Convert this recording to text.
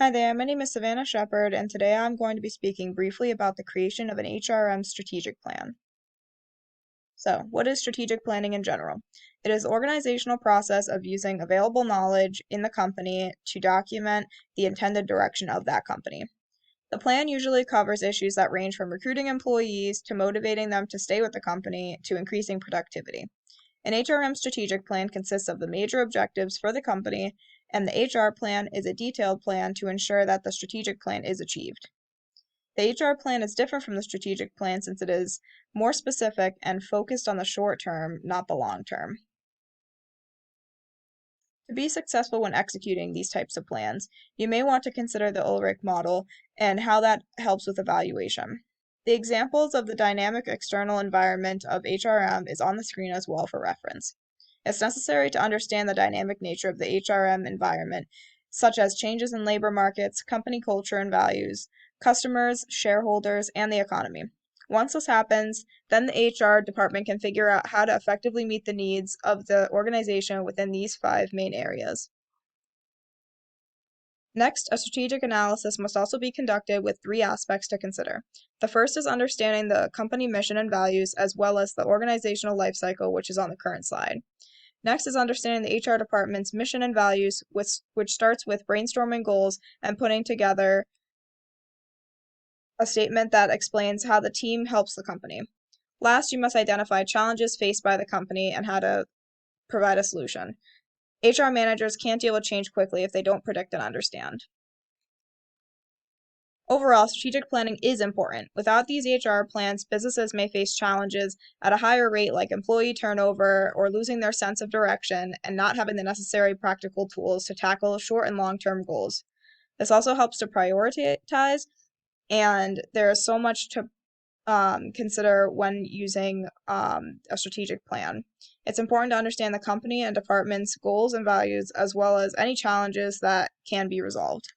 Hi there, my name is Savannah Shepard, and today I'm going to be speaking briefly about the creation of an HRM strategic plan. So, what is strategic planning in general? It is the organizational process of using available knowledge in the company to document the intended direction of that company. The plan usually covers issues that range from recruiting employees to motivating them to stay with the company to increasing productivity. An HRM strategic plan consists of the major objectives for the company, and the HR plan is a detailed plan to ensure that the strategic plan is achieved. The HR plan is different from the strategic plan since it is more specific and focused on the short term, not the long term. To be successful when executing these types of plans, you may want to consider the Ulrich model and how that helps with evaluation. The examples of the dynamic external environment of HRM is on the screen as well for reference. It's necessary to understand the dynamic nature of the HRM environment, such as changes in labor markets, company culture and values, customers, shareholders, and the economy. Once this happens, then the HR department can figure out how to effectively meet the needs of the organization within these five main areas. Next, a strategic analysis must also be conducted with three aspects to consider. The first is understanding the company mission and values, as well as the organizational life cycle, which is on the current slide. Next is understanding the HR department's mission and values, which starts with brainstorming goals and putting together a statement that explains how the team helps the company. Last, you must identify challenges faced by the company and how to provide a solution. HR managers can't deal with change quickly if they don't predict and understand. Overall, strategic planning is important. Without these HR plans, businesses may face challenges at a higher rate like employee turnover or losing their sense of direction and not having the necessary practical tools to tackle short and long-term goals. This also helps to prioritize, and there is so much to consider when using a strategic plan. It's important to understand the company and department's goals and values, as well as any challenges that can be resolved.